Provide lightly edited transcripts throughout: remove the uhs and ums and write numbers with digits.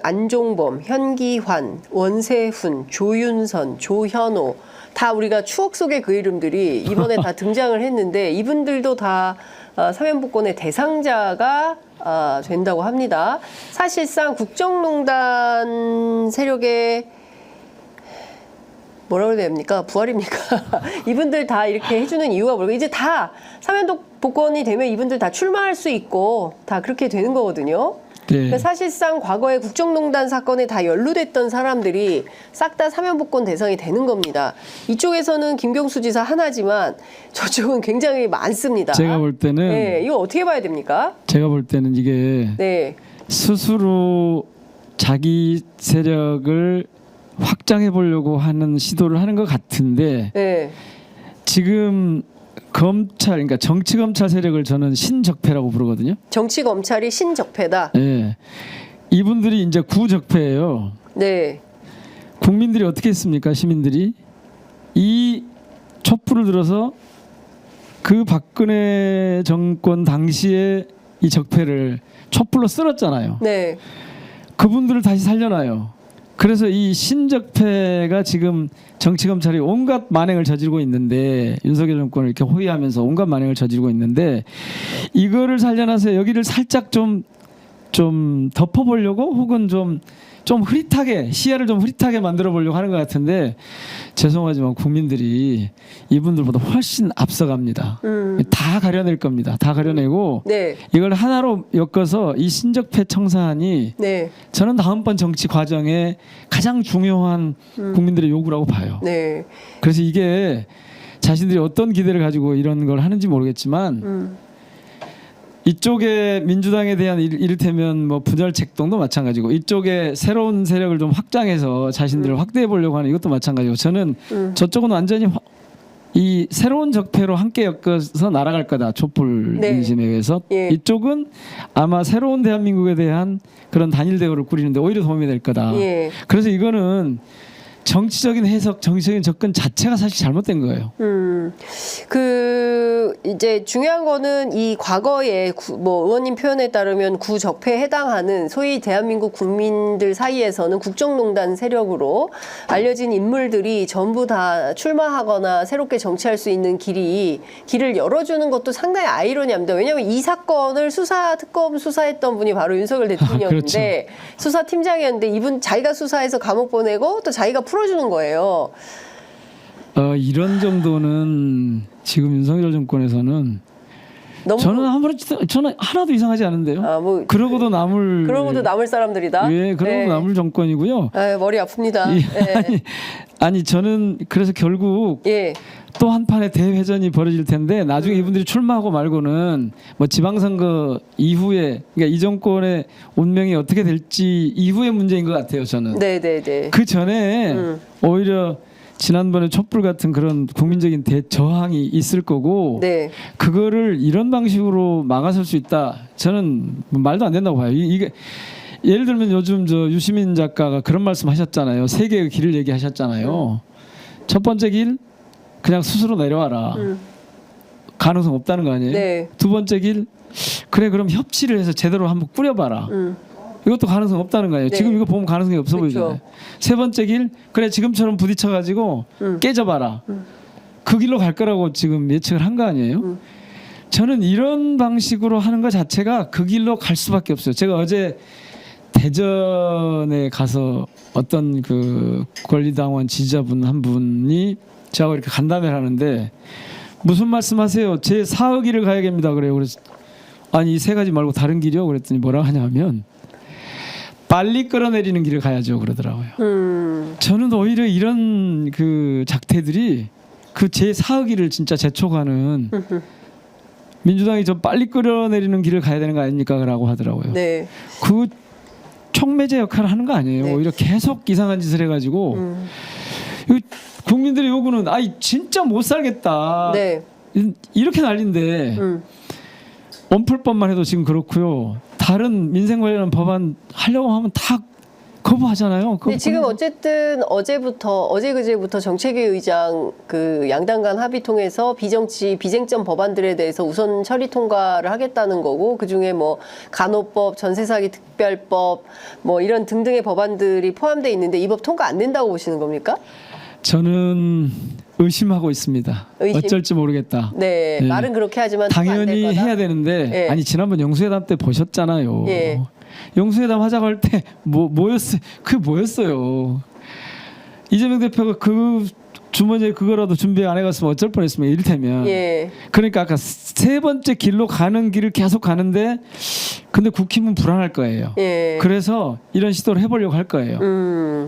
안종범, 현기환, 원세훈, 조윤선, 조현오 다 우리가 추억 속의 그 이름들이 이번에 다 등장을 했는데 이분들도 다 사면복권의 대상자가 된다고 합니다. 사실상 국정농단 세력의 뭐라고 해야 됩니까? 부활입니까? 이분들 다 이렇게 해주는 이유가 뭐고 이제 다 사면복권이 되면 이분들 다 출마할 수 있고 다 그렇게 되는 거거든요. 네. 그러니까 사실상 과거에 국정농단 사건에 다 연루됐던 사람들이 싹 다 사면복권 대상이 되는 겁니다. 이쪽에서는 김경수 지사 하나지만 저쪽은 굉장히 많습니다. 제가 볼 때는 네, 이거 어떻게 봐야 됩니까? 제가 볼 때는 이게 네. 스스로 자기 세력을 확장해 보려고 하는 시도를 하는 것 같은데 네. 지금 검찰, 그러니까 정치 검찰 세력을 저는 신적폐라고 부르거든요. 정치 검찰이 신적폐다. 네, 이분들이 이제 구적폐예요. 네. 국민들이 어떻게 했습니까? 시민들이 이 촛불을 들어서 그 박근혜 정권 당시에 이 적폐를 촛불로 쓸었잖아요. 네. 그분들을 다시 살려놔요. 그래서 이 신적폐가 지금 정치검찰이 온갖 만행을 저지르고 있는데 윤석열 정권을 이렇게 호위하면서 온갖 만행을 저지르고 있는데 이거를 살려놔서 여기를 살짝 좀 덮어보려고 혹은 좀 흐릿하게 시야를 좀 흐릿하게 만들어 보려고 하는 것 같은데 죄송하지만 국민들이 이분들보다 훨씬 앞서갑니다. 다 가려낼 겁니다. 다 가려내고 네. 이걸 하나로 엮어서 이 신적폐 청산이 네. 저는 다음번 정치 과정에 가장 중요한 국민들의 요구라고 봐요. 네. 그래서 이게 자신들이 어떤 기대를 가지고 이런 걸 하는지 모르겠지만 이쪽에 민주당에 대한 이를테면 뭐 분열책동도 마찬가지고 이쪽에 새로운 세력을 좀 확장해서 자신들을 확대해 보려고 하는 이것도 마찬가지고 저는 저쪽은 완전히 이 새로운 적폐로 함께 엮어서 날아갈 거다. 촛불 네. 민심에 의해서 예. 이쪽은 아마 새로운 대한민국에 대한 그런 단일 대우를 꾸리는데 오히려 도움이 될 거다. 예. 그래서 이거는 정치적인 해석, 정치적인 접근 자체가 사실 잘못된 거예요. 이제 중요한 거는 이 과거에 뭐 의원님 표현에 따르면 구적폐에 해당하는 소위 대한민국 국민들 사이에서는 국정농단 세력으로 알려진 인물들이 전부 다 출마하거나 새롭게 정치할 수 있는 길을 열어주는 것도 상당히 아이러니합니다. 왜냐하면 이 사건을 특검 수사했던 분이 바로 윤석열 대통령인데 그렇죠. 수사팀장이었는데 이분 자기가 수사해서 감옥 보내고 또 자기가 풀어주는 거예요. 이런 정도는 지금 윤석열 정권에서는 저는 하나도 이상하지 않은데요. 그러고도 남을 사람들이다. 예, 그러고도 네. 남을 정권이고요. 머리 아픕니다. 네. 아니 저는 그래서 결국 또 한 판의 대회전이 벌어질 텐데 나중에 이분들이 출마하고 말고는 뭐 지방선거 이후에 그러니까 이 정권의 운명이 어떻게 될지 이후의 문제인 것 같아요. 저는. 네네네. 그 전에 오히려 지난번에 촛불 같은 그런 국민적인 대저항이 있을 거고 네. 그거를 이런 방식으로 막아설 수 있다. 저는 말도 안 된다고 봐요. 이게 예를 들면 요즘 저 유시민 작가가 그런 말씀하셨잖아요. 세 개의 길을 얘기하셨잖아요. 첫 번째 길 그냥 스스로 내려와라. 가능성 없다는 거 아니에요? 네. 두 번째 길 그래 그럼 협치를 해서 제대로 한번 꾸려봐라. 이것도 가능성 없다는 거예요. 네. 지금 이거 보면 가능성이 없어 그렇죠. 보이잖아요. 세 번째 길 그래 지금처럼 부딪혀가지고 깨져봐라. 그 길로 갈 거라고 지금 예측을 한 거 아니에요? 저는 이런 방식으로 하는 것 자체가 그 길로 갈 수밖에 없어요. 제가 어제 대전에 가서 어떤 그 권리당원 지지자분 한 분이 저하고 이렇게 간담회를 하는데 무슨 말씀하세요? 제 4억 길을 가야 됩니다. 그래요. 그래서 아니 이 세 가지 말고 다른 길이요? 그랬더니 뭐라 하냐면 빨리 끌어내리는 길을 가야죠. 그러더라고요. 저는 오히려 이런 그 작태들이 그 제 4억 길을 진짜 재촉하는 민주당이 좀 빨리 끌어내리는 길을 가야 되는 거 아닙니까? 라고 하더라고요. 네. 그 촉매제 역할을 하는 거 아니에요. 네. 오히려 계속 이상한 짓을 해가지고 국민들의 요구는 진짜 못 살겠다. 네. 이렇게 난리인데 원풀법만 해도 지금 그렇고요. 다른 민생 관련한 법안 하려고 하면 다 거부하잖아요. 근데 지금 어쨌든 어제 그제부터 정책위 의장 그 양당 간 합의 통해서 비쟁점 법안들에 대해서 우선 처리 통과를 하겠다는 거고, 그중에 뭐 간호법, 전세사기 특별법 뭐 이런 등등의 법안들이 포함되어 있는데 이 법 통과 안 된다고 보시는 겁니까? 저는 의심하고 있습니다. 의심? 어쩔지 모르겠다. 네, 예. 말은 그렇게 하지만 통과 안될 당연히 거다? 해야 되는데 예. 아니 지난번 영수회담 때 보셨잖아요. 예. 영수회담 하자고 할 때 뭐였어요? 그게 뭐였어요? 이재명 대표가 그 주머니에 그거라도 준비 안 해갔으면 어쩔 뻔했으면 이를테면. 예. 그러니까 아까 세 번째 길로 가는 길을 계속 가는데 근데 국힘은 불안할 거예요. 예. 그래서 이런 시도를 해보려고 할 거예요.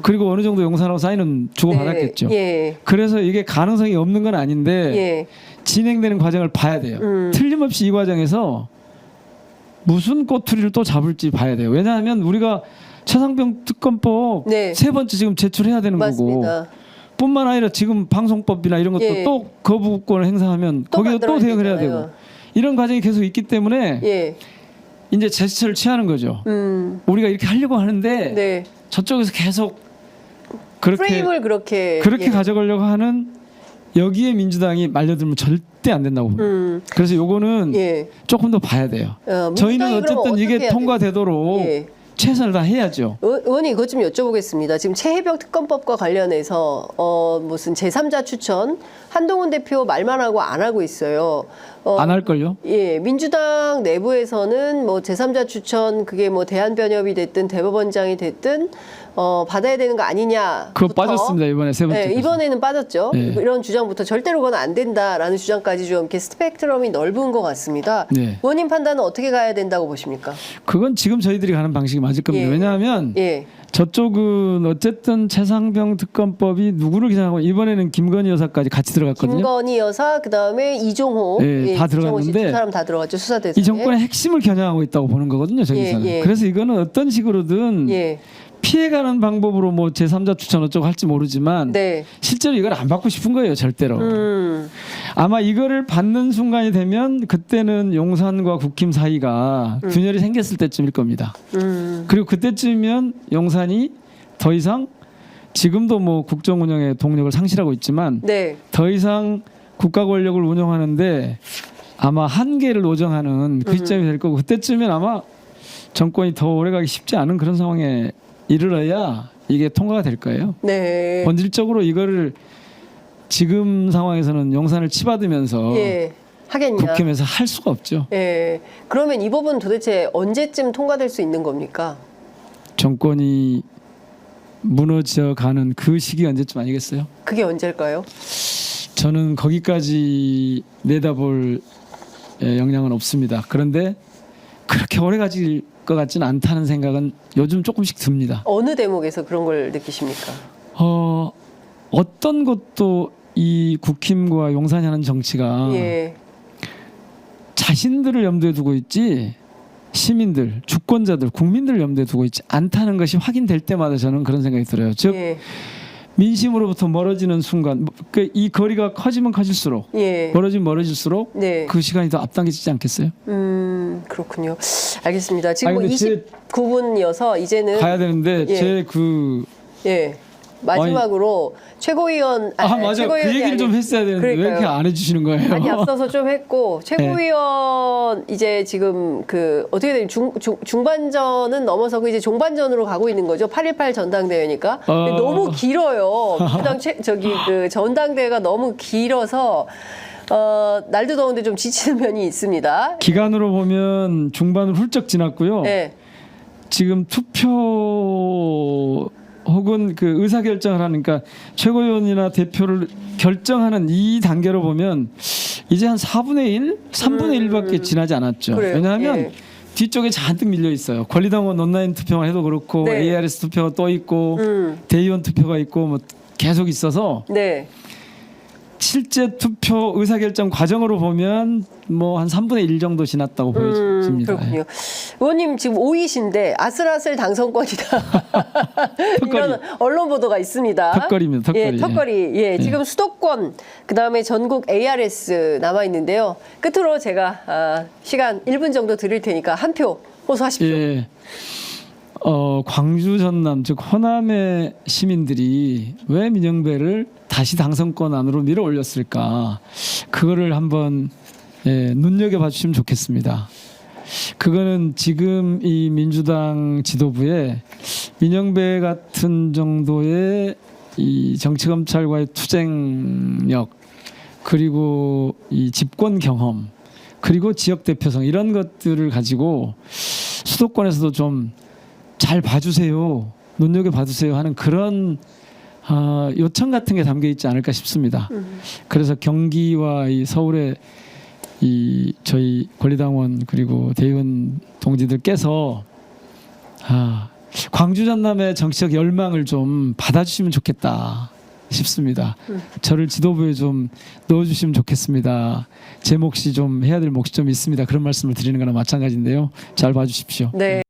그리고 어느 정도 용산하고 사인은 주고받았겠죠. 네. 예. 그래서 이게 가능성이 없는 건 아닌데 예. 진행되는 과정을 봐야 돼요. 틀림없이 이 과정에서 무슨 꼬투리를 또 잡을지 봐야 돼요. 왜냐하면 우리가 최상병 특검법 네. 세 번째 지금 제출해야 되는 거고 맞습니다. 뿐만 아니라 지금 방송법이나 이런 것도 예. 또 거부권을 행사하면 또 거기서 또 만들어야 대응을 해야 되잖아요. 되고 이런 과정이 계속 있기 때문에 예. 이제 제스처를 취하는 거죠. 우리가 이렇게 하려고 하는데 네. 저쪽에서 계속 그렇게 프레임을 그렇게 예. 가져가려고 하는 여기에 민주당이 말려들면 절대 안 된다고 봅니다. 그래서 요거는 예. 조금 더 봐야 돼요. 저희는 민주당이 그럼 어쨌든 이게 어떻게 해야 통과되도록 예. 최선을 다 해야죠. 의원님 그것 좀 여쭤보겠습니다. 지금 최혜병 특검법과 관련해서 무슨 제3자 추천 한동훈 대표 말만 하고 안 하고 있어요. 안 할걸요? 예, 민주당 내부에서는 뭐 제3자 추천 그게 뭐 대한변협이 됐든 대법원장이 됐든 받아야 되는 거 아니냐. 그거 빠졌습니다 이번에 세 번째. 네, 이번에는 빠졌죠. 네. 이런 주장부터 절대로 그건 안 된다라는 주장까지 좀 이렇게 스펙트럼이 넓은 것 같습니다. 네. 의원님 판단은 어떻게 가야 된다고 보십니까? 그건 지금 저희들이 가는 방식이 맞을 겁니다. 예. 왜냐하면 예, 저쪽은 어쨌든 최상병 특검법이 누구를 기장하고 이번에는 김건희 여사까지 같이 들어갔거든요. 김건희 여사 그다음에 이종호, 예, 다 이종호 씨 들어갔는데 두 사람 다 들어갔죠 수사 대상에. 이 정권의 핵심을 겨냥하고 있다고 보는 거거든요. 저기서는. 예, 예. 그래서 이거는 어떤 식으로든 예, 피해가는 방법으로 뭐 제3자 추천 어쩌고 할지 모르지만 네, 실제로 이걸 안 받고 싶은 거예요. 절대로. 아마 이거를 받는 순간이 되면 그때는 용산과 국힘 사이가 균열이 생겼을 때쯤일 겁니다. 그리고 그때쯤이면 용산이 더 이상 지금도 뭐 국정 운영의 동력을 상실하고 있지만 네, 더 이상 국가 권력을 운영하는데 아마 한계를 노정하는 그 시점이 될 거고 그때쯤엔 아마 정권이 더 오래가기 쉽지 않은 그런 상황에 이르러야 이게 통과가 될 거예요. 네. 본질적으로 이거를 지금 상황에서는 용산을 치받으면서 예, 하겠냐. 국힘에서 할 수가 없죠. 예, 그러면 이 법은 도대체 언제쯤 통과될 수 있는 겁니까? 정권이 무너져가는 그 시기 언제쯤 아니겠어요? 그게 언제일까요? 저는 거기까지 내다볼 역량은 없습니다. 그런데 그렇게 오래 가질 것 같지는 않다는 생각은 요즘 조금씩 듭니다. 어느 대목에서 그런 걸 느끼십니까? 어떤 것도 이 국힘과 용산이 하는 정치가 예, 자신들을 염두에 두고 있지 시민들, 주권자들, 국민들을 염두에 두고 있지 않다는 것이 확인될 때마다 저는 그런 생각이 들어요. 즉 예, 민심으로부터 멀어지는 순간 이 거리가 커지면 커질수록 예, 멀어지면 멀어질수록 네. 그 시간이 더 앞당겨지지 않겠어요? 그렇군요. 알겠습니다. 지금 아니, 뭐 근데 29분이어서 이제는 가야 되는데 예. 제그 예. 마지막으로 최고위원 맞아 그 최고위원이 얘기를 좀 했어야 되는데 왜 그러니까요. 이렇게 안 해주시는 거예요? 아니 앞서서 좀 했고 최고위원 이제 지금 그 어떻게 되면 중반전은 넘어서고 이제 종반전으로 가고 있는 거죠. 8.18 전당대회니까 근데 너무 길어요. 민주당 그 전당대회가 너무 길어서 날도 더운데 좀 지치는 면이 있습니다. 기간으로 보면 중반을 훌쩍 지났고요. 네. 지금 투표 혹은 그 의사결정을 하니까 최고위원이나 대표를 결정하는 이 단계로 보면 이제 한 4분의 1, 3분의 1밖에 지나지 않았죠. 그래요. 왜냐하면 예. 뒤쪽에 잔뜩 밀려 있어요. 권리당원 온라인 투표만 해도 그렇고 네. ARS 투표가 또 있고 대의원 투표가 있고 뭐 계속 있어서 네. 실제 투표 의사결정 과정으로 보면 뭐 한 3분의 1 정도 지났다고 보여집니다. 그렇군요. 의원님 지금 5위신데 아슬아슬 당선권이다. 이런 언론 보도가 있습니다. 턱걸이입니다. 턱걸이. 예, 턱걸이. 예, 지금 수도권 그다음에 전국 ARS 남아 있는데요. 끝으로 제가 시간 1분 정도 드릴 테니까 한 표 호소하십시오. 예. 광주 전남 즉 호남의 시민들이 왜 민영배를 다시 당선권 안으로 밀어 올렸을까? 그거를 한번 눈여겨봐 주시면 좋겠습니다. 그거는 지금 이 민주당 지도부에 민영배 같은 정도의 이 정치검찰과의 투쟁력 그리고 이 집권 경험 그리고 지역 대표성 이런 것들을 가지고 수도권에서도 좀 잘 봐주세요, 눈여겨 봐주세요 하는 그런 요청 같은 게 담겨 있지 않을까 싶습니다. 그래서 경기와 이 서울의 이 저희 권리당원 그리고 대의원 동지들께서 광주 전남의 정치적 열망을 좀 받아주시면 좋겠다 싶습니다. 저를 지도부에 좀 넣어주시면 좋겠습니다. 제 몫이 좀 해야 될 몫이 좀 있습니다. 그런 말씀을 드리는 거나 마찬가지인데요. 잘 봐주십시오. 네.